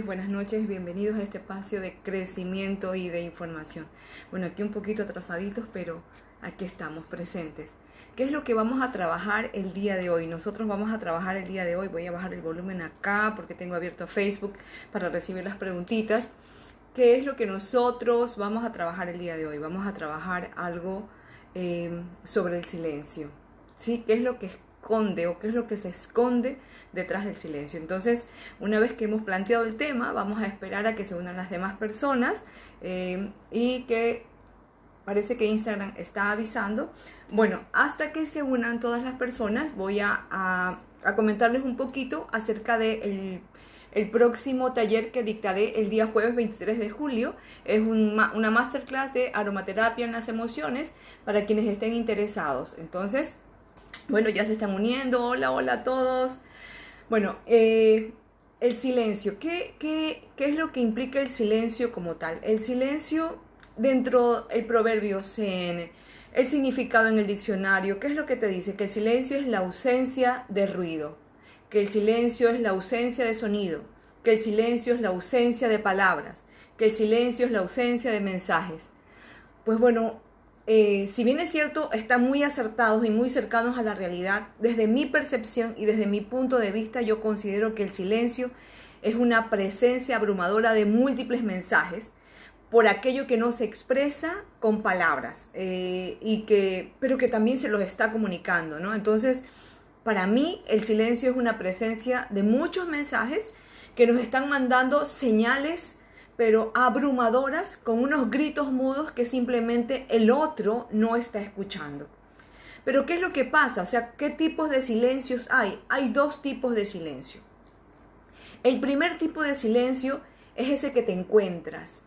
buenas noches, bienvenidos a este espacio de crecimiento y de información. Bueno, aquí un poquito atrasaditos, pero aquí estamos presentes. ¿Qué es lo que vamos a trabajar el día de hoy? Nosotros vamos a trabajar el día de hoy, voy a bajar el volumen acá porque tengo abierto Facebook para recibir las preguntitas. ¿Qué es lo que nosotros vamos a trabajar el día de hoy? Vamos a trabajar algo sobre el silencio, ¿sí? ¿Qué es lo que esconde o qué es lo que se esconde detrás del silencio? Entonces, una vez que hemos planteado el tema, vamos a esperar a que se unan las demás personas y que parece que Instagram está avisando. Bueno, hasta que se unan todas las personas, voy a comentarles un poquito acerca de el próximo taller que dictaré el día jueves 23 de julio. Es una masterclass de aromaterapia en las emociones para quienes estén interesados. Entonces, bueno, ya se están uniendo. Hola, hola a todos. Bueno, el silencio. ¿Qué es lo que implica el silencio como tal? El silencio, dentro del proverbio CN, el significado en el diccionario, ¿qué es lo que te dice? Que el silencio es la ausencia de ruido, que el silencio es la ausencia de sonido, que el silencio es la ausencia de palabras, que el silencio es la ausencia de mensajes. Pues bueno, si bien es cierto, están muy acertados y muy cercanos a la realidad, desde mi percepción y desde mi punto de vista, yo considero que el silencio es una presencia abrumadora de múltiples mensajes por aquello que no se expresa con palabras, pero que también se los está comunicando, ¿no? Entonces, para mí, el silencio es una presencia de muchos mensajes que nos están mandando señales, pero abrumadoras, con unos gritos mudos que simplemente el otro no está escuchando. Pero ¿qué es lo que pasa? O sea, ¿qué tipos de silencios hay? Hay dos tipos de silencio. El primer tipo de silencio es ese que te encuentras.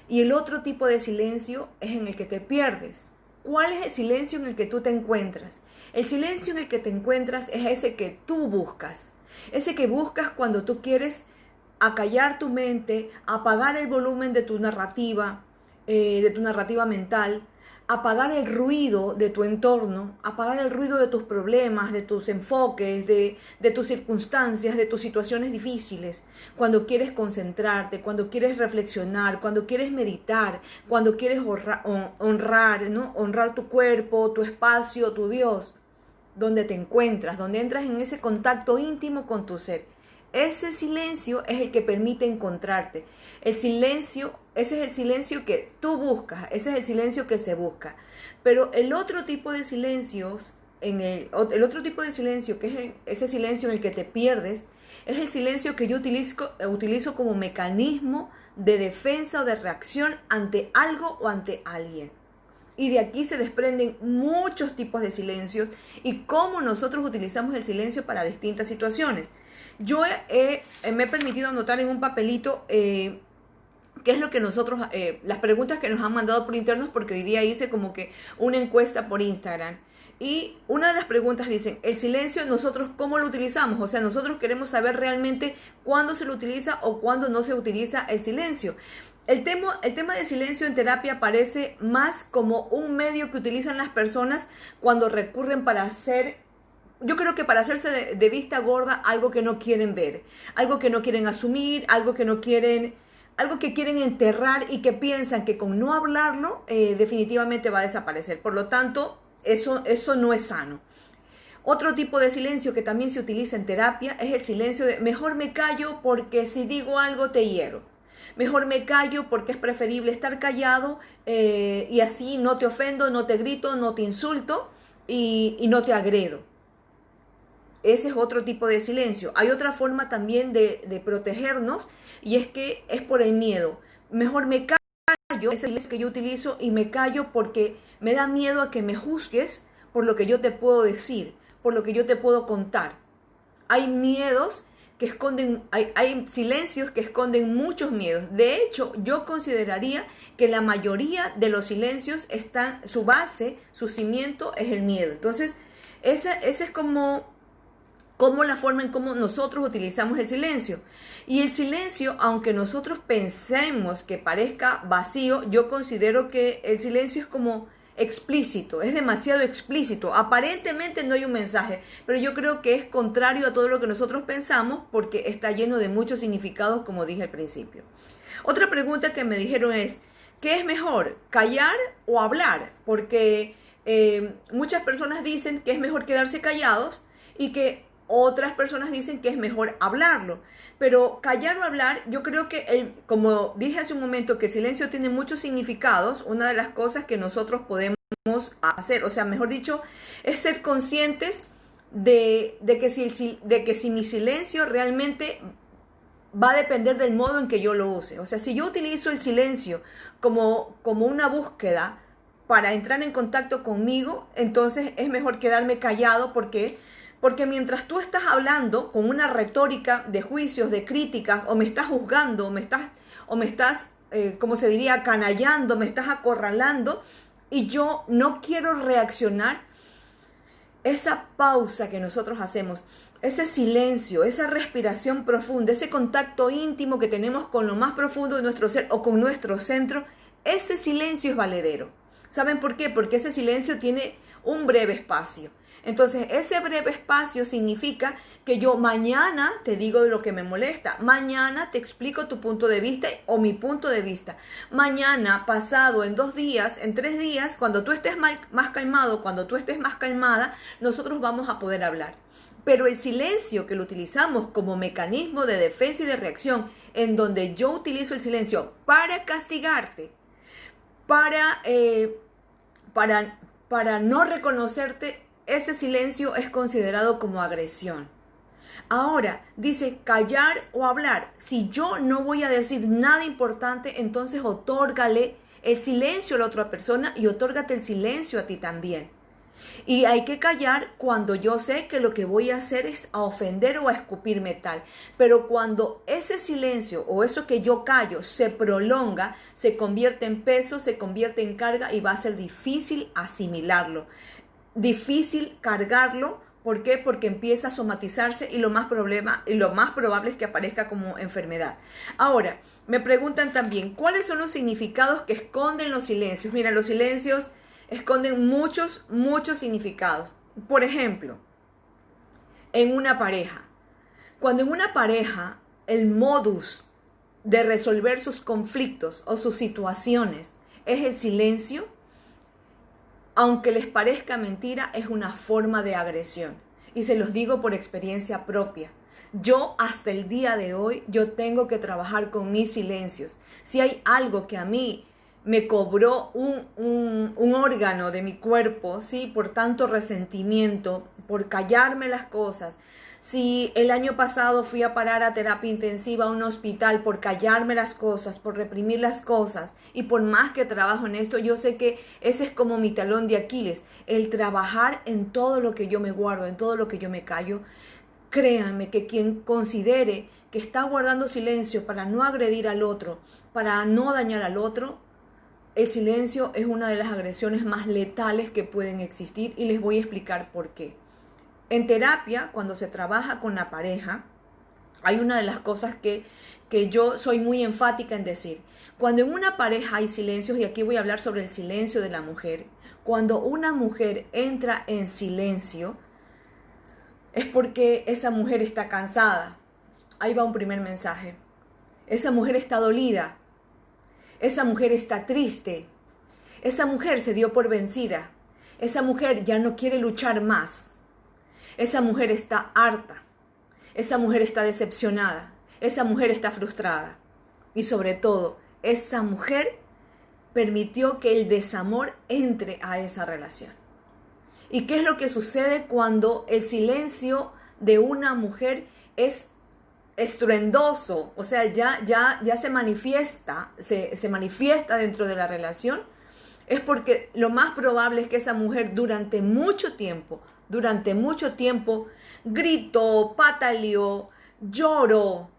Y el otro tipo de silencio es en el que te pierdes. ¿Cuál es el silencio en el que tú te encuentras? El silencio en el que te encuentras es ese que tú buscas. Ese que buscas cuando tú quieres acallar tu mente, apagar el volumen de tu narrativa mental, apagar el ruido de tu entorno, apagar el ruido de tus problemas, de tus enfoques, de tus circunstancias, de tus situaciones difíciles. Cuando quieres concentrarte, cuando quieres reflexionar, cuando quieres meditar, cuando quieres honrar, ¿no? Honrar tu cuerpo, tu espacio, tu Dios, donde te encuentras, donde entras en ese contacto íntimo con tu ser. Ese silencio es el que permite encontrarte. El silencio, ese es el silencio que tú buscas, ese es el silencio que se busca. Pero el otro tipo de silencios, el otro tipo de silencio, que es ese silencio en el que te pierdes, es el silencio que yo utilizo como mecanismo de defensa o de reacción ante algo o ante alguien. Y de aquí se desprenden muchos tipos de silencios y cómo nosotros utilizamos el silencio para distintas situaciones. Yo me he permitido anotar en un papelito qué es lo que nosotros, las preguntas que nos han mandado por internos, porque hoy día hice como que una encuesta por Instagram. Y una de las preguntas dicen, el silencio nosotros ¿cómo lo utilizamos? O sea, nosotros queremos saber realmente cuándo se lo utiliza o cuándo no se utiliza el silencio. El tema de silencio en terapia parece más como un medio que utilizan las personas cuando recurren para hacer, yo creo que para hacerse de vista gorda algo que no quieren ver, algo que no quieren asumir, algo que quieren enterrar y que piensan que con no hablarlo definitivamente va a desaparecer. Por lo tanto, eso no es sano. Otro tipo de silencio que también se utiliza en terapia es el silencio de mejor me callo porque si digo algo te hiero. Mejor me callo porque es preferible estar callado y así no te ofendo, no te grito, no te insulto y no te agredo. Ese es otro tipo de silencio. Hay otra forma también de protegernos y es que es por el miedo. Mejor me callo, es el silencio que yo utilizo y me callo porque me da miedo a que me juzgues por lo que yo te puedo decir, por lo que yo te puedo contar. Hay miedos que esconden, hay silencios que esconden muchos miedos. De hecho, yo consideraría que la mayoría de los silencios su base, su cimiento es el miedo. Entonces, esa es como la forma en cómo nosotros utilizamos el silencio. Y el silencio, aunque nosotros pensemos que parezca vacío, yo considero que el silencio es como explícito, es demasiado explícito. Aparentemente no hay un mensaje, pero yo creo que es contrario a todo lo que nosotros pensamos porque está lleno de muchos significados, como dije al principio. Otra pregunta que me dijeron es, ¿qué es mejor, callar o hablar? Porque muchas personas dicen que es mejor quedarse callados y que otras personas dicen que es mejor hablarlo. Pero callar o hablar, yo creo que, como dije hace un momento, que el silencio tiene muchos significados. Una de las cosas que nosotros podemos hacer, o sea, mejor dicho, es ser conscientes de que si mi silencio realmente va a depender del modo en que yo lo use. O sea, si yo utilizo el silencio como una búsqueda para entrar en contacto conmigo, entonces es mejor quedarme callado. Porque mientras tú estás hablando con una retórica de juicios, de críticas, o me estás juzgando, o me estás como se diría, canallando, me estás acorralando, y yo no quiero reaccionar, esa pausa que nosotros hacemos, ese silencio, esa respiración profunda, ese contacto íntimo que tenemos con lo más profundo de nuestro ser o con nuestro centro, ese silencio es valedero. ¿Saben por qué? Porque ese silencio tiene un breve espacio. Entonces, ese breve espacio significa que yo mañana te digo de lo que me molesta, mañana te explico tu punto de vista o mi punto de vista. Mañana, pasado, en 2 días, en 3 días, cuando tú estés más calmado, cuando tú estés más calmada, nosotros vamos a poder hablar. Pero el silencio que lo utilizamos como mecanismo de defensa y de reacción, en donde yo utilizo el silencio para castigarte, para no reconocerte, ese silencio es considerado como agresión. Ahora, dice callar o hablar. Si yo no voy a decir nada importante, entonces otórgale el silencio a la otra persona y otórgate el silencio a ti también. Y hay que callar cuando yo sé que lo que voy a hacer es a ofender o a escupir metal. Pero cuando ese silencio o eso que yo callo se prolonga, se convierte en peso, se convierte en carga y va a ser difícil asimilarlo. Difícil cargarlo. ¿Por qué? Porque empieza a somatizarse y lo más probable es que aparezca como enfermedad. Ahora, me preguntan también, ¿cuáles son los significados que esconden los silencios? Mira, los silencios esconden muchos significados. Por ejemplo, en una pareja. Cuando en una pareja el modus de resolver sus conflictos o sus situaciones es el silencio, aunque les parezca mentira, es una forma de agresión. Y se los digo por experiencia propia. Yo hasta el día de hoy, yo tengo que trabajar con mis silencios. Si hay algo que a mí me cobró un órgano de mi cuerpo, ¿sí? Por tanto resentimiento, por callarme las cosas. Si el año pasado fui a parar a terapia intensiva a un hospital por callarme las cosas, por reprimir las cosas, y por más que trabajo en esto, yo sé que ese es como mi talón de Aquiles, el trabajar en todo lo que yo me guardo, en todo lo que yo me callo. Créanme que quien considere que está guardando silencio para no agredir al otro, para no dañar al otro, el silencio es una de las agresiones más letales que pueden existir y les voy a explicar por qué. En terapia, cuando se trabaja con la pareja, hay una de las cosas que yo soy muy enfática en decir. Cuando en una pareja hay silencios, y aquí voy a hablar sobre el silencio de la mujer, cuando una mujer entra en silencio, es porque esa mujer está cansada. Ahí va un primer mensaje. Esa mujer está dolida. Esa mujer está triste. Esa mujer se dio por vencida. Esa mujer ya no quiere luchar más. Esa mujer está harta, esa mujer está decepcionada, esa mujer está frustrada. Y sobre todo, esa mujer permitió que el desamor entre a esa relación. ¿Y qué es lo que sucede cuando el silencio de una mujer es estruendoso? O sea, ya se manifiesta dentro de la relación. Es porque lo más probable es que esa mujer durante mucho tiempo gritó, pataleó, lloró,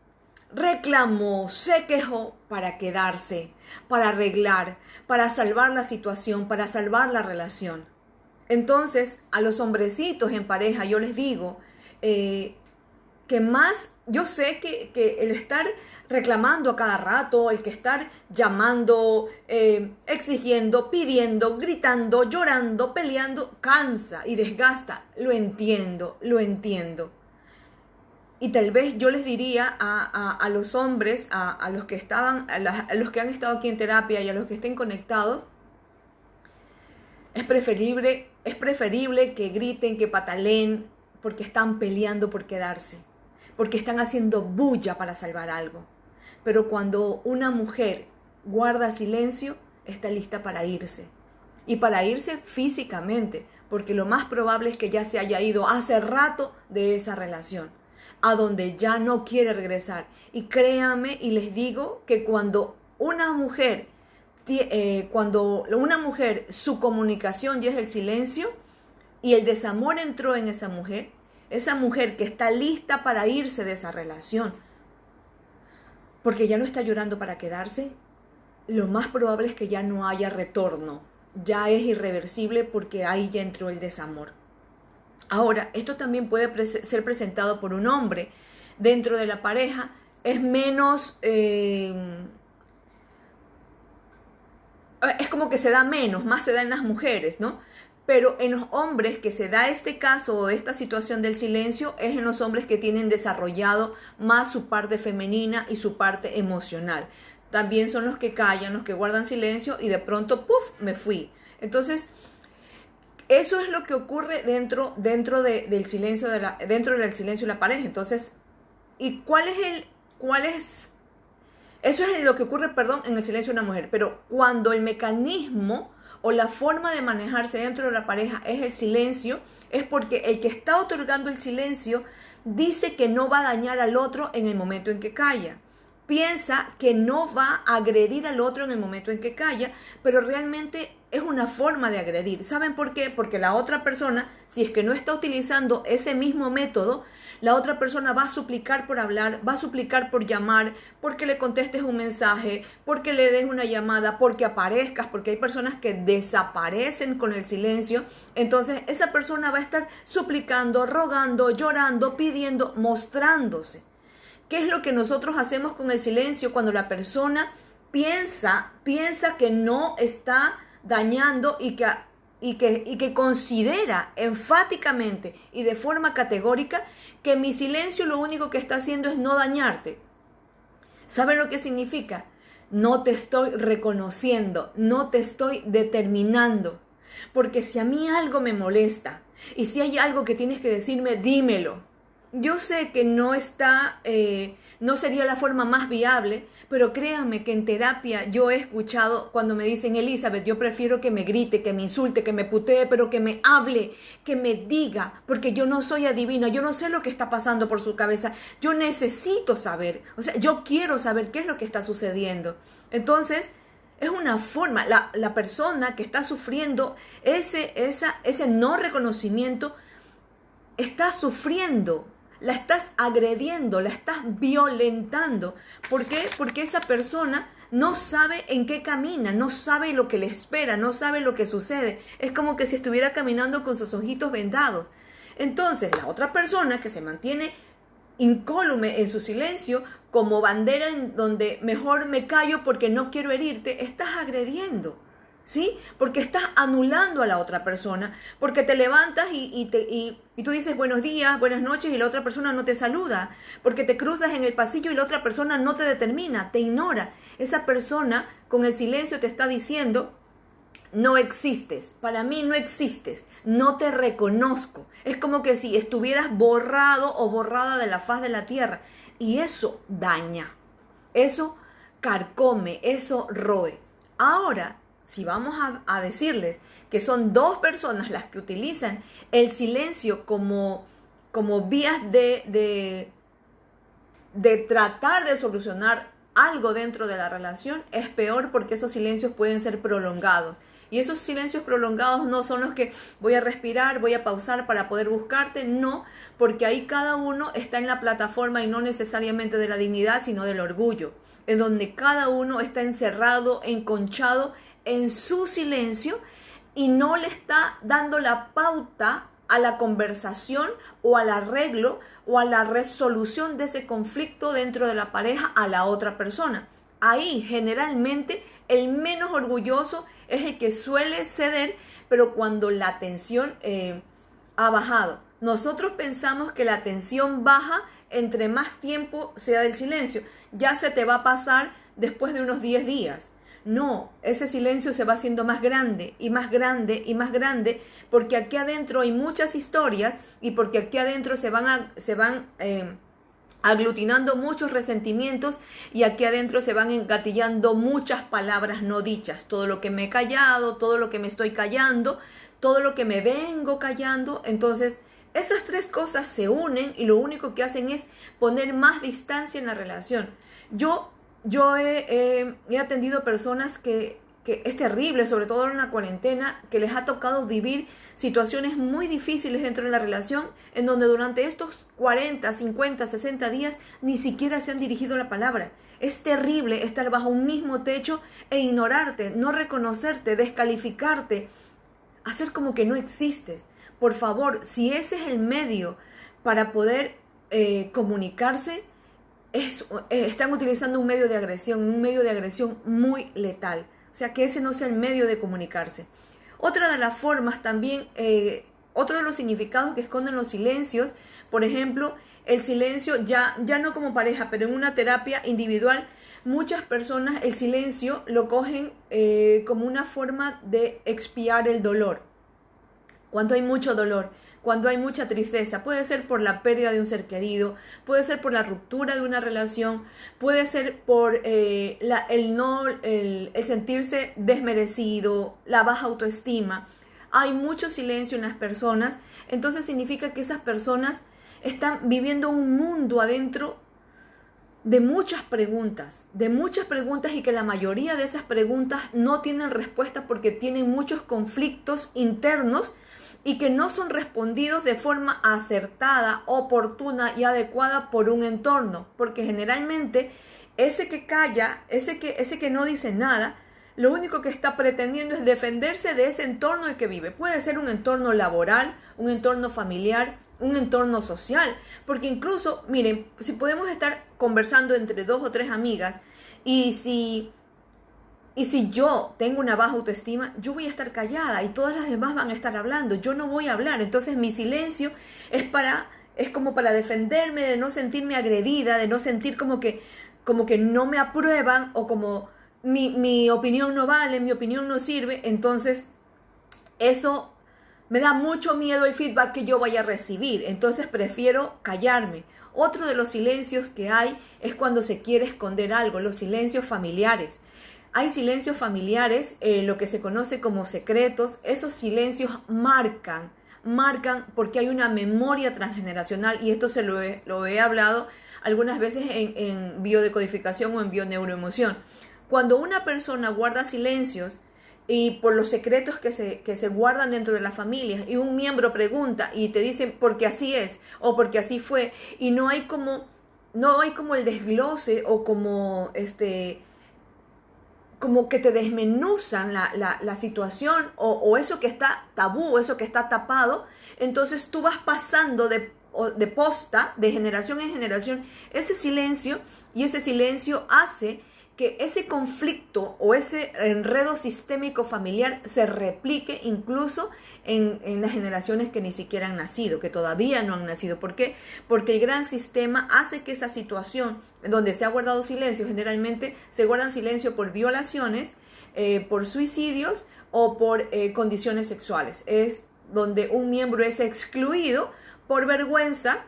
reclamó, se quejó para quedarse, para arreglar, para salvar la situación, para salvar la relación. Entonces, a los hombrecitos en pareja, yo les digo, que más, yo sé que el estar reclamando a cada rato, el que estar llamando, exigiendo, pidiendo, gritando, llorando, peleando, cansa y desgasta. Lo entiendo, lo entiendo. Y tal vez yo les diría a los hombres, a los que estaban, a los que han estado aquí en terapia y a los que estén conectados, es preferible que griten, que pataleen, porque están peleando por quedarse, porque están haciendo bulla para salvar algo. Pero cuando una mujer guarda silencio, está lista para irse. Y para irse físicamente, porque lo más probable es que ya se haya ido hace rato de esa relación, a donde ya no quiere regresar. Y créanme y les digo que cuando una mujer, su comunicación ya es el silencio y el desamor entró en esa mujer que está lista para irse de esa relación, porque ya no está llorando para quedarse, lo más probable es que ya no haya retorno, ya es irreversible porque ahí ya entró el desamor. Ahora, esto también puede ser presentado por un hombre dentro de la pareja, es menos, es como que se da menos, más se da en las mujeres, ¿no? Pero en los hombres que se da este caso o esta situación del silencio es en los hombres que tienen desarrollado más su parte femenina y su parte emocional. También son los que callan, los que guardan silencio y de pronto, ¡puf!, me fui. Entonces, eso es lo que ocurre dentro del silencio dentro del silencio de la pareja. Entonces, ¿y eso es lo que ocurre, en el silencio de una mujer? Pero cuando el mecanismo o la forma de manejarse dentro de la pareja es el silencio, es porque el que está otorgando el silencio dice que no va a dañar al otro en el momento en que calla. Piensa que no va a agredir al otro en el momento en que calla, pero realmente es una forma de agredir. ¿Saben por qué? Porque la otra persona, si es que no está utilizando ese mismo método, la otra persona va a suplicar por hablar, va a suplicar por llamar, porque le contestes un mensaje, porque le des una llamada, porque aparezcas, porque hay personas que desaparecen con el silencio. Entonces esa persona va a estar suplicando, rogando, llorando, pidiendo, mostrándose. ¿Qué es lo que nosotros hacemos con el silencio cuando la persona piensa que no está dañando y que considera enfáticamente y de forma categórica que mi silencio lo único que está haciendo es no dañarte? ¿Saben lo que significa? No te estoy reconociendo, no te estoy determinando. Porque si a mí algo me molesta y si hay algo que tienes que decirme, dímelo. Yo sé que no sería la forma más viable, pero créanme que en terapia yo he escuchado cuando me dicen, Elizabeth, yo prefiero que me grite, que me insulte, que me putee, pero que me hable, que me diga, porque yo no soy adivina, yo no sé lo que está pasando por su cabeza, yo necesito saber, yo quiero saber qué es lo que está sucediendo. Entonces, es una forma, la persona que está sufriendo ese no reconocimiento está sufriendo. La estás agrediendo, la estás violentando. ¿Por qué? Porque esa persona no sabe en qué camina, no sabe lo que le espera, no sabe lo que sucede. Es como que si estuviera caminando con sus ojitos vendados. Entonces, la otra persona que se mantiene incólume en su silencio, como bandera en donde mejor me callo porque no quiero herirte, estás agrediendo. ¿Sí? Porque estás anulando a la otra persona, porque te levantas y tú dices buenos días, buenas noches y la otra persona no te saluda, porque te cruzas en el pasillo y la otra persona no te determina, te ignora. Esa persona con el silencio te está diciendo, no existes, para mí no existes, no te reconozco. Es como que si estuvieras borrado o borrada de la faz de la tierra, y eso daña, eso carcome, eso roe. Ahora, si vamos a decirles que son dos personas las que utilizan el silencio como vías de tratar de solucionar algo dentro de la relación, es peor porque esos silencios pueden ser prolongados. Y esos silencios prolongados no son los que voy a respirar, voy a pausar para poder buscarte, no, porque ahí cada uno está en la plataforma y no necesariamente de la dignidad, sino del orgullo, en donde cada uno está encerrado, enconchado en su silencio y no le está dando la pauta a la conversación o al arreglo o a la resolución de ese conflicto dentro de la pareja a la otra persona. Ahí generalmente el menos orgulloso es el que suele ceder, pero cuando la tensión ha bajado. Nosotros pensamos que la tensión baja entre más tiempo sea del silencio. Ya se te va a pasar después de unos 10 días. No, ese silencio se va haciendo más grande y más grande y más grande, porque aquí adentro hay muchas historias y porque aquí adentro se van aglutinando muchos resentimientos y aquí adentro se van engatillando muchas palabras no dichas. Todo lo que me he callado, todo lo que me estoy callando, todo lo que me vengo callando. Entonces, esas tres cosas se unen y lo único que hacen es poner más distancia en la relación. Yo he atendido personas que es terrible, sobre todo en la cuarentena, que les ha tocado vivir situaciones muy difíciles dentro de la relación, en donde durante estos 40, 50, 60 días ni siquiera se han dirigido la palabra. Es terrible estar bajo un mismo techo e ignorarte, no reconocerte, descalificarte, hacer como que no existes. Por favor, si ese es el medio para poder comunicarse, están utilizando un medio de agresión muy letal. O sea, que ese no sea el medio de comunicarse. Otra de las formas también, otro de los significados que esconden los silencios, por ejemplo, el silencio ya no como pareja, pero en una terapia individual, muchas personas el silencio lo cogen como una forma de expiar el dolor. Cuando hay mucho dolor, cuando hay mucha tristeza, puede ser por la pérdida de un ser querido, puede ser por la ruptura de una relación, puede ser por el sentirse desmerecido, la baja autoestima. Hay mucho silencio en las personas, entonces significa que esas personas están viviendo un mundo adentro de muchas preguntas y que la mayoría de esas preguntas no tienen respuesta porque tienen muchos conflictos internos y que no son respondidos de forma acertada, oportuna y adecuada por un entorno, porque generalmente ese que calla, ese que no dice nada, lo único que está pretendiendo es defenderse de ese entorno en el que vive. Puede ser un entorno laboral, un entorno familiar, un entorno social, porque incluso, miren, si podemos estar conversando entre 2 o 3 amigas y si yo tengo una baja autoestima, yo voy a estar callada y todas las demás van a estar hablando. Yo no voy a hablar. Entonces mi silencio es como para defenderme de no sentirme agredida, de no sentir como que no me aprueban o como mi opinión no vale, mi opinión no sirve. Entonces eso me da mucho miedo el feedback que yo vaya a recibir. Entonces prefiero callarme. Otro de los silencios que hay es cuando se quiere esconder algo, los silencios familiares. Hay silencios familiares, lo que se conoce como secretos. Esos silencios marcan porque hay una memoria transgeneracional y esto lo he hablado algunas veces en biodecodificación o en bioneuroemoción. Cuando una persona guarda silencios y por los secretos que se guardan dentro de las familias y un miembro pregunta y te dicen porque así es o porque así fue y no hay como el desglose o como que te desmenuzan la situación o eso que está tabú, eso que está tapado, entonces tú vas pasando de posta, de generación en generación, ese silencio, y ese silencio hace que ese conflicto o ese enredo sistémico familiar se replique incluso en las generaciones que ni siquiera han nacido, que todavía no han nacido. ¿Por qué? Porque el gran sistema hace que esa situación donde se ha guardado silencio, generalmente se guardan silencio por violaciones, por suicidios o por condiciones sexuales. Es donde un miembro es excluido por vergüenza,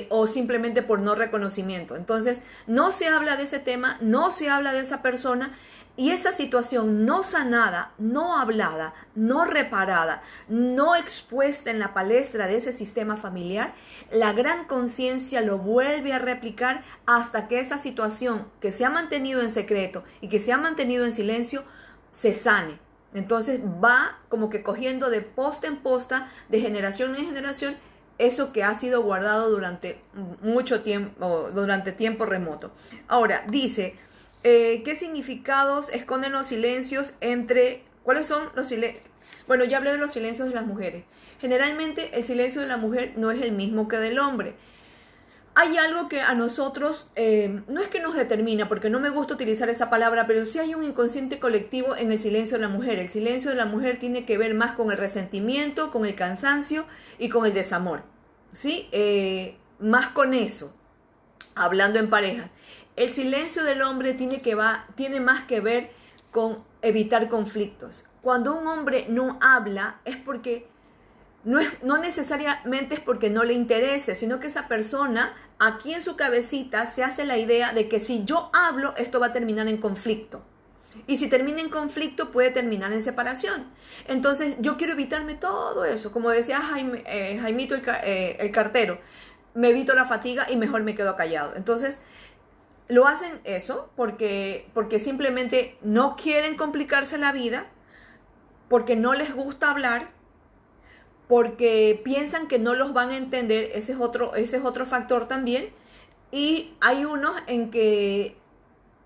o simplemente por no reconocimiento. Entonces no se habla de ese tema, no se habla de esa persona, y esa situación no sanada, no hablada, no reparada, no expuesta en la palestra de ese sistema familiar, la gran conciencia lo vuelve a replicar hasta que esa situación que se ha mantenido en secreto y que se ha mantenido en silencio se sane. Entonces va como que cogiendo de posta en posta, de generación en generación, eso que ha sido guardado durante mucho tiempo, durante tiempo remoto. Ahora, dice, ¿qué significados esconden los silencios cuáles son los silencios? Bueno, ya hablé de los silencios de las mujeres. Generalmente el silencio de la mujer no es el mismo que del hombre. Hay algo que a nosotros, no es que nos determina, porque no me gusta utilizar esa palabra, pero sí hay un inconsciente colectivo en el silencio de la mujer. El silencio de la mujer tiene que ver más con el resentimiento, con el cansancio y con el desamor. ¿Sí? Más con eso, hablando en parejas. El silencio del hombre tiene más que ver con evitar conflictos. Cuando un hombre no habla es porque no necesariamente es porque no le interese, sino que esa persona aquí en su cabecita se hace la idea de que si yo hablo, esto va a terminar en conflicto. Y si termina en conflicto, puede terminar en separación. Entonces, yo quiero evitarme todo eso. Como decía Jaimito el cartero, me evito la fatiga y mejor me quedo callado. Entonces, lo hacen eso porque simplemente no quieren complicarse la vida, porque no les gusta hablar, porque piensan que no los van a entender. Ese es otro factor también. Y hay unos en que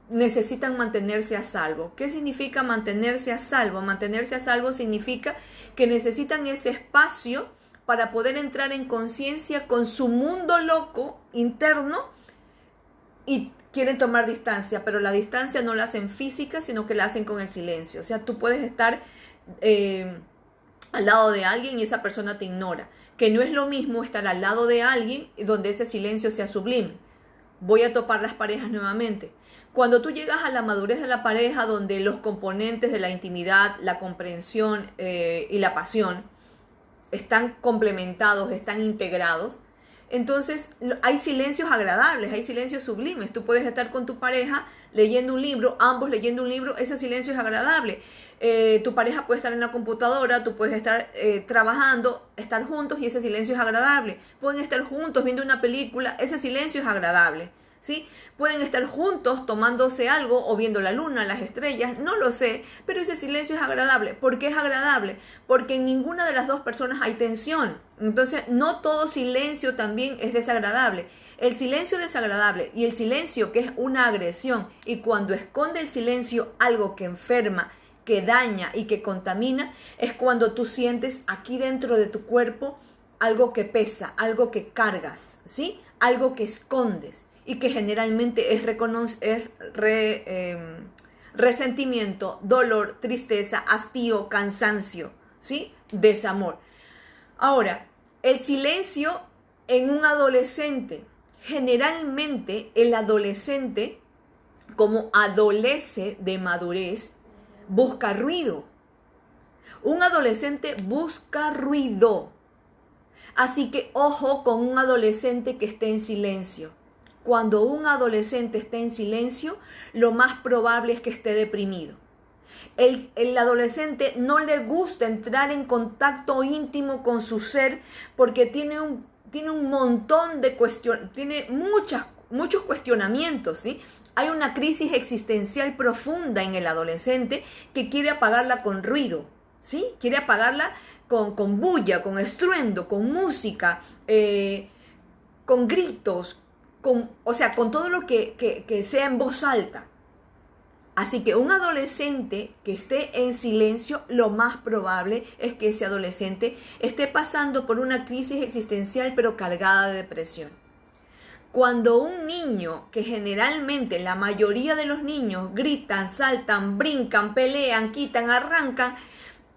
necesitan mantenerse a salvo. ¿Qué significa mantenerse a salvo? Mantenerse a salvo significa que necesitan ese espacio para poder entrar en conciencia con su mundo loco interno y quieren tomar distancia, pero la distancia no la hacen física, sino que la hacen con el silencio. O sea, tú puedes estar al lado de alguien y esa persona te ignora, que no es lo mismo estar al lado de alguien donde ese silencio sea sublime. Voy a topar las parejas nuevamente. Cuando tú llegas a la madurez de la pareja, donde los componentes de la intimidad, la comprensión y la pasión están complementados, están integrados, entonces hay silencios agradables, hay silencios sublimes. Tú puedes estar con tu pareja leyendo un libro, ambos leyendo un libro, ese silencio es agradable. Tu pareja puede estar en la computadora, tú puedes estar trabajando, estar juntos y ese silencio es agradable. Pueden estar juntos viendo una película, ese silencio es agradable. ¿Sí? Pueden estar juntos tomándose algo o viendo la luna, las estrellas, no lo sé, pero ese silencio es agradable. ¿Por qué es agradable? Porque en ninguna de las dos personas hay tensión. Entonces, no todo silencio también es desagradable. El silencio desagradable y el silencio que es una agresión, y cuando esconde el silencio algo que enferma, que daña y que contamina, es cuando tú sientes aquí dentro de tu cuerpo algo que pesa, algo que cargas, ¿sí? Algo que escondes y que generalmente es resentimiento, dolor, tristeza, hastío, cansancio, ¿sí? Desamor. Ahora, el silencio en un adolescente. Generalmente el adolescente, como adolece de madurez, busca ruido. Un adolescente busca ruido. Así que ojo con un adolescente que esté en silencio. Cuando un adolescente está en silencio, lo más probable es que esté deprimido. El adolescente no le gusta entrar en contacto íntimo con su ser porque tiene un montón de cuestiones, tiene muchos cuestionamientos, ¿sí? Hay una crisis existencial profunda en el adolescente que quiere apagarla con ruido, ¿sí? Quiere apagarla con bulla, con estruendo, con música, con gritos, con todo lo que sea en voz alta. Así que un adolescente que esté en silencio, lo más probable es que ese adolescente esté pasando por una crisis existencial pero cargada de depresión. Cuando un niño, que generalmente la mayoría de los niños gritan, saltan, brincan, pelean, quitan, arrancan,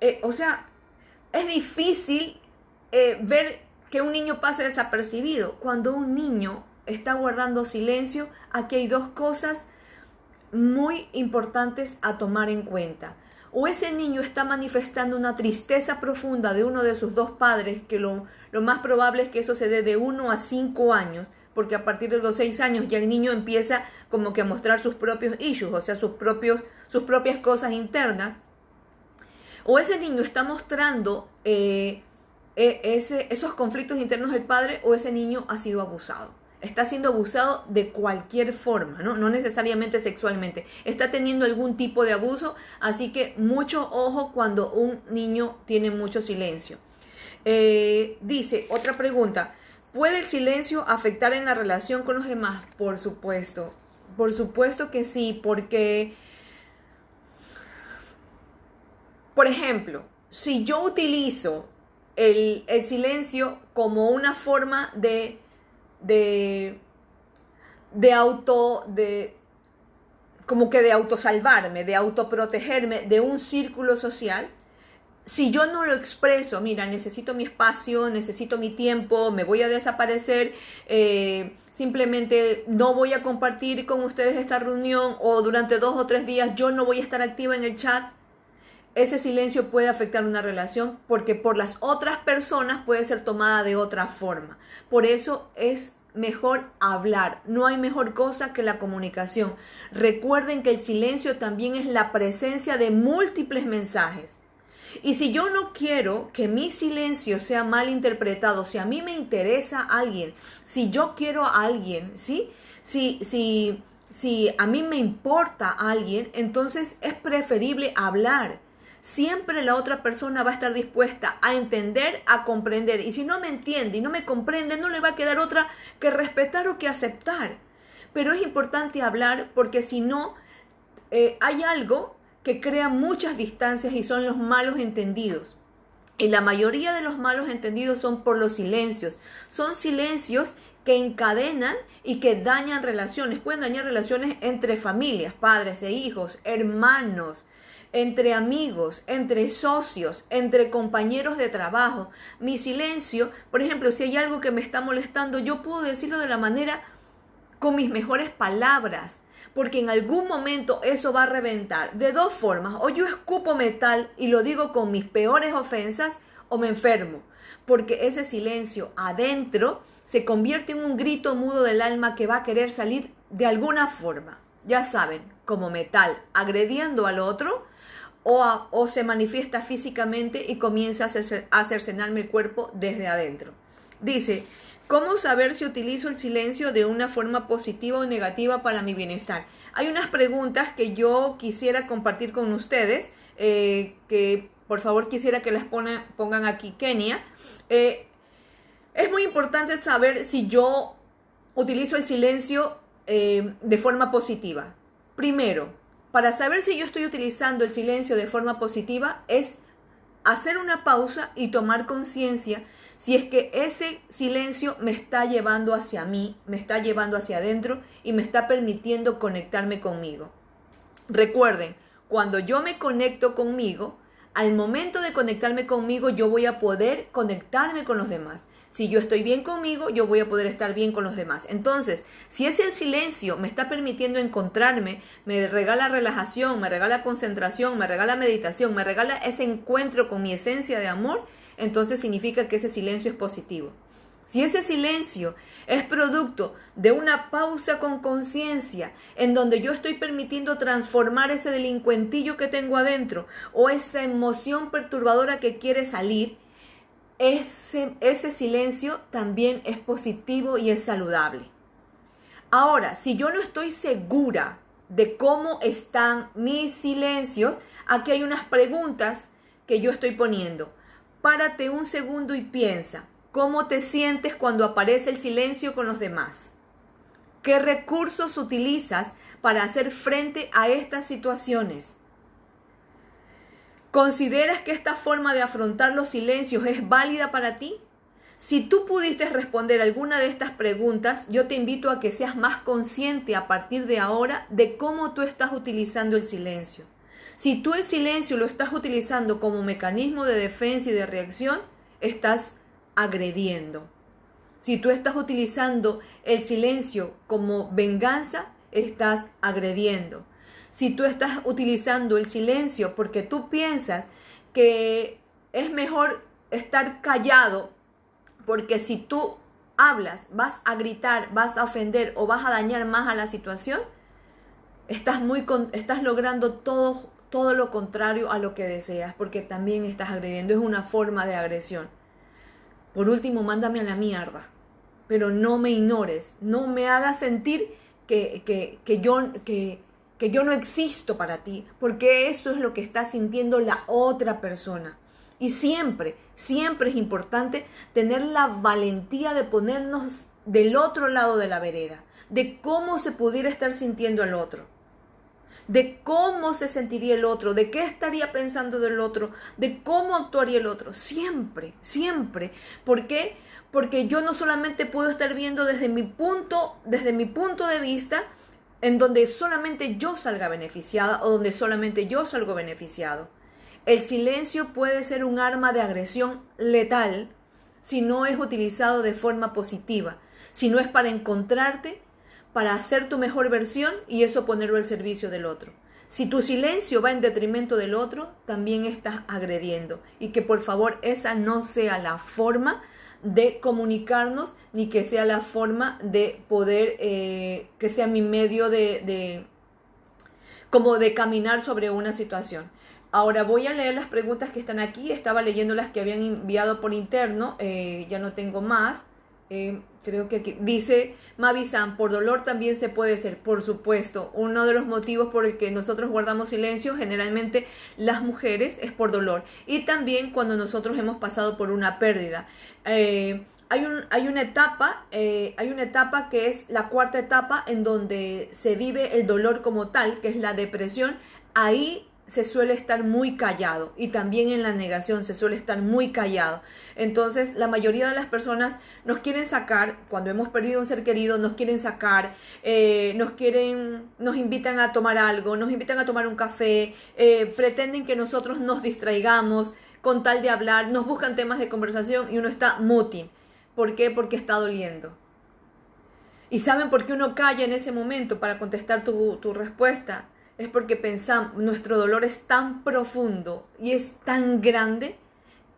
es difícil ver que un niño pase desapercibido. Cuando un niño está guardando silencio, aquí hay dos cosas muy importantes a tomar en cuenta. O ese niño está manifestando una tristeza profunda de uno de sus dos padres, que lo más probable es que eso se dé de 1 a 5 años, porque a partir de los 6 años ya el niño empieza como que a mostrar sus propios issues, o sea, sus propias cosas internas. O ese niño está mostrando esos conflictos internos del padre, o ese niño ha sido abusado. Está siendo abusado de cualquier forma, ¿no? No necesariamente sexualmente. Está teniendo algún tipo de abuso, así que mucho ojo cuando un niño tiene mucho silencio. Dice, otra pregunta, ¿puede el silencio afectar en la relación con los demás? Por supuesto que sí, porque, por ejemplo, si yo utilizo el silencio como una forma de, como que de autosalvarme, de autoprotegerme de un círculo social, si yo no lo expreso, mira, necesito mi espacio, necesito mi tiempo, me voy a desaparecer, simplemente no voy a compartir con ustedes esta reunión o durante 2 o 3 días yo no voy a estar activa en el chat, ese silencio puede afectar una relación porque por las otras personas puede ser tomada de otra forma. Por eso es mejor hablar. No hay mejor cosa que la comunicación. Recuerden que el silencio también es la presencia de múltiples mensajes. Y si yo no quiero que mi silencio sea mal interpretado, si a mí me interesa a alguien, si yo quiero a alguien, ¿sí? Si a mí me importa a alguien, entonces es preferible hablar. Siempre la otra persona va a estar dispuesta a entender, a comprender. Y si no me entiende y no me comprende, no le va a quedar otra que respetar o que aceptar. Pero es importante hablar porque si no, hay algo que crea muchas distancias y son los malos entendidos. Y la mayoría de los malos entendidos son por los silencios. Son silencios que encadenan y que dañan relaciones. Pueden dañar relaciones entre familias, padres e hijos, hermanos, entre amigos, entre socios, entre compañeros de trabajo. Mi silencio, por ejemplo, si hay algo que me está molestando, yo puedo decirlo de la manera con mis mejores palabras, porque en algún momento eso va a reventar de 2 formas. O yo escupo metal y lo digo con mis peores ofensas, o me enfermo, porque ese silencio adentro se convierte en un grito mudo del alma que va a querer salir de alguna forma. Ya saben, como metal, agrediendo al otro, o se manifiesta físicamente y comienza a cercenarme el cuerpo desde adentro. Dice, ¿cómo saber si utilizo el silencio de una forma positiva o negativa para mi bienestar? Hay unas preguntas que yo quisiera compartir con ustedes, que por favor quisiera que las pongan aquí, Kenia. Es muy importante saber si yo utilizo el silencio de forma positiva. Primero, para saber si yo estoy utilizando el silencio de forma positiva es hacer una pausa y tomar conciencia si es que ese silencio me está llevando hacia mí, me está llevando hacia adentro y me está permitiendo conectarme conmigo. Recuerden, cuando yo me conecto conmigo, al momento de conectarme conmigo, yo voy a poder conectarme con los demás. Si yo estoy bien conmigo, yo voy a poder estar bien con los demás. Entonces, si ese silencio me está permitiendo encontrarme, me regala relajación, me regala concentración, me regala meditación, me regala ese encuentro con mi esencia de amor, entonces significa que ese silencio es positivo. Si ese silencio es producto de una pausa con conciencia, en donde yo estoy permitiendo transformar ese delincuentillo que tengo adentro o esa emoción perturbadora que quiere salir, ese silencio también es positivo y es saludable. Ahora, si yo no estoy segura de cómo están mis silencios, aquí hay unas preguntas que yo estoy poniendo. Párate un segundo y piensa. ¿Cómo te sientes cuando aparece el silencio con los demás? ¿Qué recursos utilizas para hacer frente a estas situaciones? ¿Consideras que esta forma de afrontar los silencios es válida para ti? Si tú pudiste responder alguna de estas preguntas, yo te invito a que seas más consciente a partir de ahora de cómo tú estás utilizando el silencio. Si tú el silencio lo estás utilizando como mecanismo de defensa y de reacción, estás agrediendo. Si tú estás utilizando el silencio como venganza, estás agrediendo. Si tú estás utilizando el silencio porque tú piensas que es mejor estar callado, porque si tú hablas, vas a gritar, vas a ofender o vas a dañar más a la situación, estás logrando todo lo contrario a lo que deseas, porque también estás agrediendo. Es una forma de agresión. Por último, mándame a la mierda, pero no me ignores, no me hagas sentir que yo no existo para ti, porque eso es lo que está sintiendo la otra persona. Y siempre es importante tener la valentía de ponernos del otro lado de la vereda, de cómo se pudiera estar sintiendo el otro. de cómo se sentiría el otro, de qué estaría pensando del otro, de cómo actuaría el otro. Siempre, siempre. ¿Por qué? Porque yo no solamente puedo estar viendo desde mi punto de vista, en donde solamente yo salga beneficiada o donde solamente yo salgo beneficiado. El silencio puede ser un arma de agresión letal si no es utilizado de forma positiva, si no es para encontrarte, para hacer tu mejor versión y eso ponerlo al servicio del otro. Si tu silencio va en detrimento del otro, también estás agrediendo. Y que por favor esa no sea la forma de comunicarnos, ni que sea la forma de poder, que sea mi medio como de caminar sobre una situación. Ahora voy a leer las preguntas que están aquí. Estaba leyendo las que habían enviado por interno, ya no tengo más. Creo que aquí dice Mavi-san, por dolor también se puede ser, por supuesto. Uno de los motivos por el que nosotros guardamos silencio, generalmente las mujeres, es por dolor. Y también cuando nosotros hemos pasado por una pérdida. Hay una etapa que es la cuarta etapa en donde se vive el dolor como tal, que es la depresión. Ahí se suele estar muy callado y también en la negación se suele estar muy callado. Entonces la mayoría de las personas nos quieren sacar, cuando hemos perdido un ser querido, nos quieren sacar, nos invitan a tomar algo, nos invitan a tomar un café, pretenden que nosotros nos distraigamos con tal de hablar, nos buscan temas de conversación y uno está mutin. ¿Por qué? Porque está doliendo. ¿Y saben por qué uno calla en ese momento para contestar tu respuesta? Es porque pensamos, nuestro dolor es tan profundo y es tan grande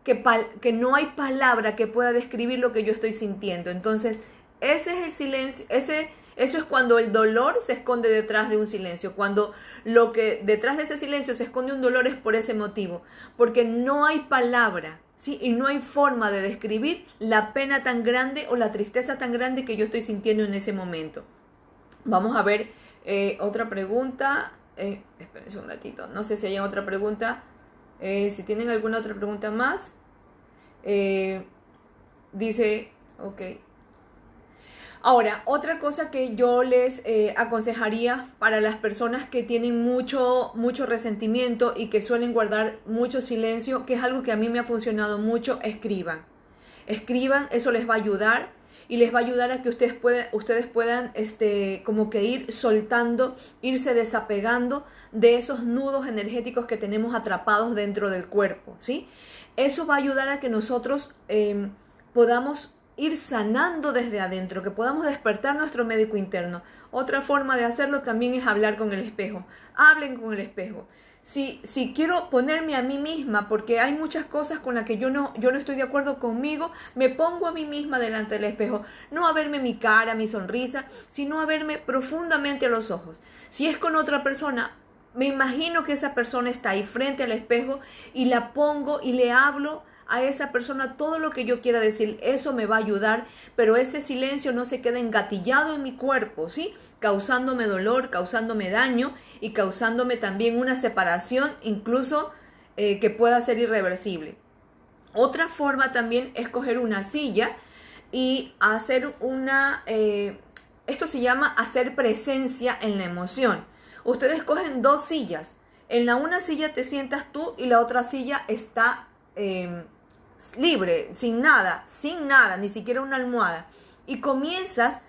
que no hay palabra que pueda describir lo que yo estoy sintiendo. Entonces, ese es el silencio, eso es cuando el dolor se esconde detrás de un silencio. Cuando lo que detrás de ese silencio se esconde un dolor es por ese motivo. Porque no hay palabra, ¿sí? Y no hay forma de describir la pena tan grande o la tristeza tan grande que yo estoy sintiendo en ese momento. Vamos a ver otra pregunta. Espérense un ratito. No sé si hay otra pregunta. Si tienen alguna otra pregunta más. Dice, ok. Ahora, otra cosa que yo les aconsejaría para las personas que tienen mucho resentimiento y que suelen guardar mucho silencio, que es algo que a mí me ha funcionado mucho, escriban. Escriban, eso les va a ayudar. Y les va a ayudar a que ustedes puedan como que ir soltando, irse desapegando de esos nudos energéticos que tenemos atrapados dentro del cuerpo, ¿sí? Eso va a ayudar a que nosotros podamos ir sanando desde adentro, que podamos despertar nuestro médico interno. Otra forma de hacerlo también es hablar con el espejo. Hablen con el espejo. Si quiero ponerme a mí misma, porque hay muchas cosas con las que yo no estoy de acuerdo conmigo, me pongo a mí misma delante del espejo. No a verme mi cara, mi sonrisa, sino a verme profundamente a los ojos. Si es con otra persona, me imagino que esa persona está ahí frente al espejo y la pongo y le hablo a esa persona todo lo que yo quiera decir. Eso me va a ayudar, pero ese silencio no se queda engatillado en mi cuerpo, ¿sí? Causándome dolor, causándome daño y causándome también una separación, incluso que pueda ser irreversible. Otra forma también es coger una silla y hacer esto se llama hacer presencia en la emoción. Ustedes cogen dos sillas. En la una silla te sientas tú y la otra silla está libre, sin nada, ni siquiera una almohada. Y comienzas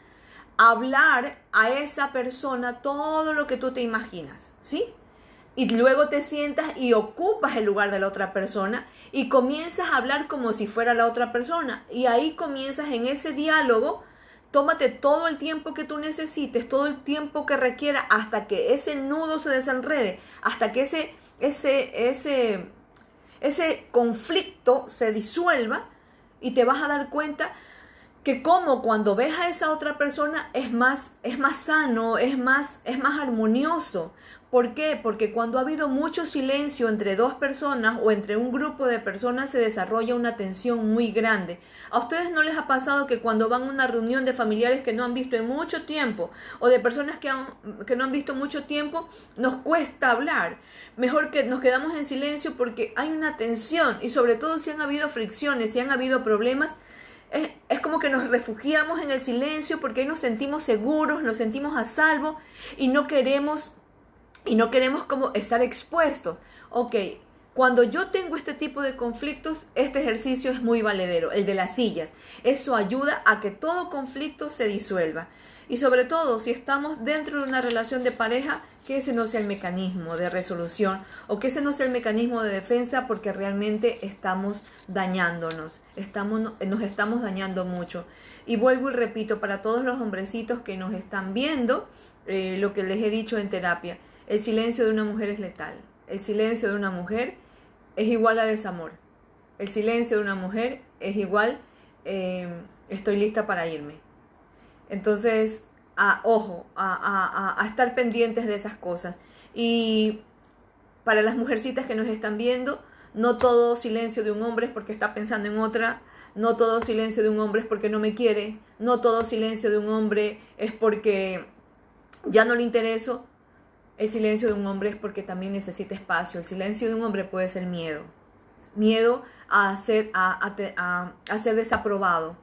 a hablar a esa persona todo lo que tú te imaginas, ¿sí? Y luego te sientas y ocupas el lugar de la otra persona y comienzas a hablar como si fuera la otra persona. Y ahí comienzas en ese diálogo. Tómate todo el tiempo que tú necesites, todo el tiempo que requiera, hasta que ese nudo se desenrede, hasta que ese conflicto se disuelva y te vas a dar cuenta que como cuando ves a esa otra persona es más sano, es más armonioso. ¿Por qué? Porque cuando ha habido mucho silencio entre dos personas o entre un grupo de personas se desarrolla una tensión muy grande. ¿A ustedes no les ha pasado que cuando van a una reunión de familiares que no han visto en mucho tiempo o de personas que no han visto mucho tiempo, nos cuesta hablar? Mejor que nos quedamos en silencio porque hay una tensión y sobre todo si han habido fricciones, si han habido problemas, es como que nos refugiamos en el silencio porque ahí nos sentimos seguros, nos sentimos a salvo y no queremos y no queremos como estar expuestos. Ok, cuando yo tengo este tipo de conflictos, este ejercicio es muy valedero, el de las sillas. Eso ayuda a que todo conflicto se disuelva. Y sobre todo, si estamos dentro de una relación de pareja, que ese no sea el mecanismo de resolución o que ese no sea el mecanismo de defensa, porque realmente estamos dañándonos, nos estamos dañando mucho. Y vuelvo y repito, para todos los hombrecitos que nos están viendo, lo que les he dicho en terapia, el silencio de una mujer es letal. El silencio de una mujer es igual a desamor. El silencio de una mujer es igual, estoy lista para irme. Entonces, ojo, a estar pendientes de esas cosas. Y para las mujercitas que nos están viendo, no todo silencio de un hombre es porque está pensando en otra, no todo silencio de un hombre es porque no me quiere, no todo silencio de un hombre es porque ya no le intereso. El silencio de un hombre es porque también necesita espacio. El silencio de un hombre puede ser miedo. Miedo a ser desaprobado.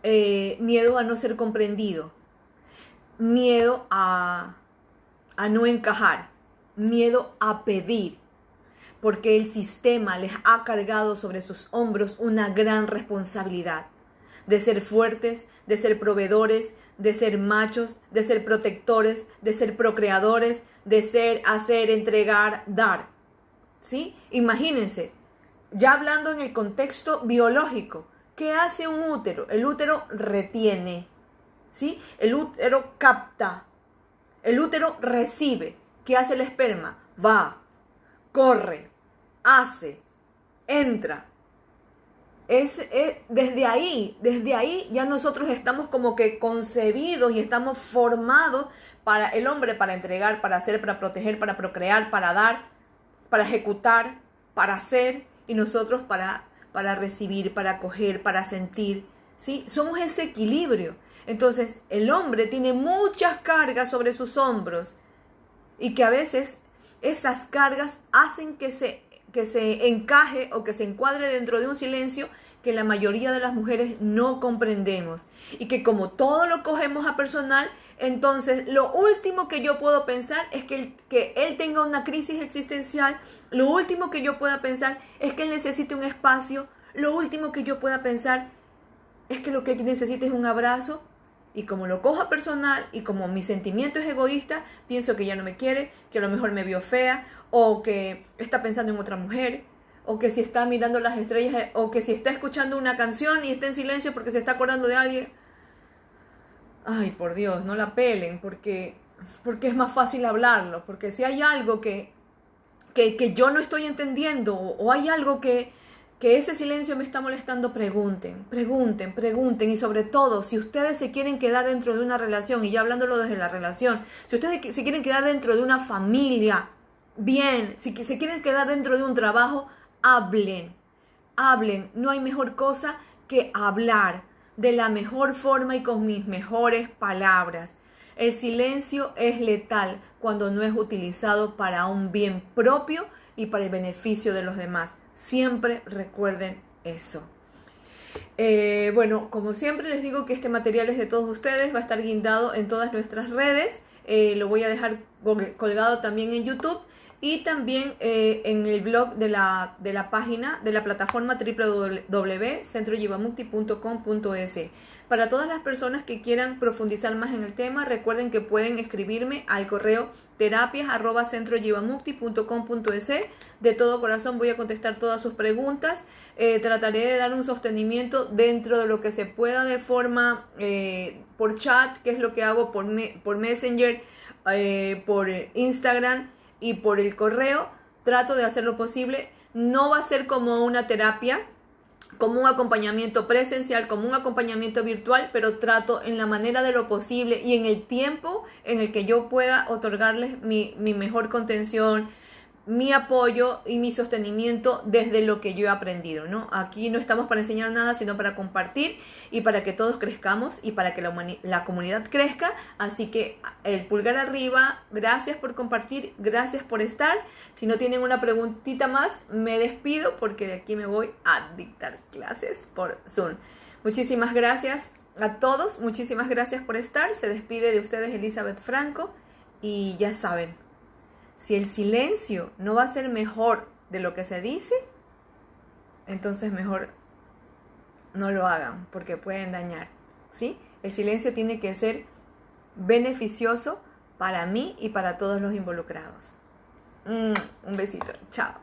Miedo a no ser comprendido. Miedo a no encajar. Miedo a pedir. Porque el sistema les ha cargado sobre sus hombros una gran responsabilidad. De ser fuertes, de ser proveedores, de ser machos, de ser protectores, de ser procreadores, de ser, hacer, entregar, dar. ¿Sí? Imagínense, ya hablando en el contexto biológico, ¿qué hace un útero? El útero retiene, ¿sí? El útero capta, el útero recibe. ¿Qué hace el esperma? Va, corre, hace, entra. Desde ahí ya nosotros estamos como que concebidos y estamos formados para el hombre, para entregar, para hacer, para proteger, para procrear, para dar, para ejecutar, para hacer, y nosotros para recibir, para acoger, para sentir, ¿sí? Somos ese equilibrio. Entonces, el hombre tiene muchas cargas sobre sus hombros y que a veces esas cargas hacen que se encaje o que se encuadre dentro de un silencio que la mayoría de las mujeres no comprendemos. Y que como todo lo cogemos a personal, entonces lo último que yo puedo pensar es que él tenga una crisis existencial. Lo último que yo pueda pensar es que él necesite un espacio. Lo último que yo pueda pensar es que lo que necesita es un abrazo. Y como lo cojo a personal y como mi sentimiento es egoísta, pienso que ya no me quiere, que a lo mejor me vio fea, o que está pensando en otra mujer, o que si está mirando las estrellas, o que si está escuchando una canción y está en silencio porque se está acordando de alguien. Ay, por Dios, no la pelen, porque es más fácil hablarlo, porque si hay algo que yo no estoy entendiendo, o hay algo que ese silencio me está molestando, pregunten. Y sobre todo, si ustedes se quieren quedar dentro de una relación, y ya hablándolo desde la relación, si ustedes se quieren quedar dentro de una familia, bien, si se quieren quedar dentro de un trabajo, hablen, no hay mejor cosa que hablar de la mejor forma y con mis mejores palabras. El silencio es letal cuando no es utilizado para un bien propio y para el beneficio de los demás. Siempre recuerden eso. Bueno, como siempre les digo que este material es de todos ustedes, va a estar guindado en todas nuestras redes, lo voy a dejar colgado también en YouTube y también en el blog de la página de la plataforma www.centroyivamukti.com.es. Para todas las personas que quieran profundizar más en el tema, recuerden que pueden escribirme al correo terapias@centroyivamukti.com.es. De todo corazón voy a contestar todas sus preguntas. Trataré de dar un sostenimiento dentro de lo que se pueda de forma por chat, que es lo que hago por Messenger, por Instagram y por el correo. Trato de hacer lo posible. No va a ser como una terapia, como un acompañamiento presencial, como un acompañamiento virtual, pero trato en la manera de lo posible y en el tiempo en el que yo pueda otorgarles mi mejor contención, mi apoyo y mi sostenimiento desde lo que yo he aprendido, ¿no? Aquí no estamos para enseñar nada, sino para compartir y para que todos crezcamos y para que la comunidad crezca. Así que el pulgar arriba, gracias por compartir, gracias por estar. Si no tienen una preguntita más, me despido porque de aquí me voy a dictar clases por Zoom. Muchísimas gracias a todos, muchísimas gracias por estar. Se despide de ustedes Elizabeth Franco y ya saben, Si el silencio no va a ser mejor de lo que se dice, entonces mejor no lo hagan porque pueden dañar, ¿sí? El silencio tiene que ser beneficioso para mí y para todos los involucrados. Un besito, chao.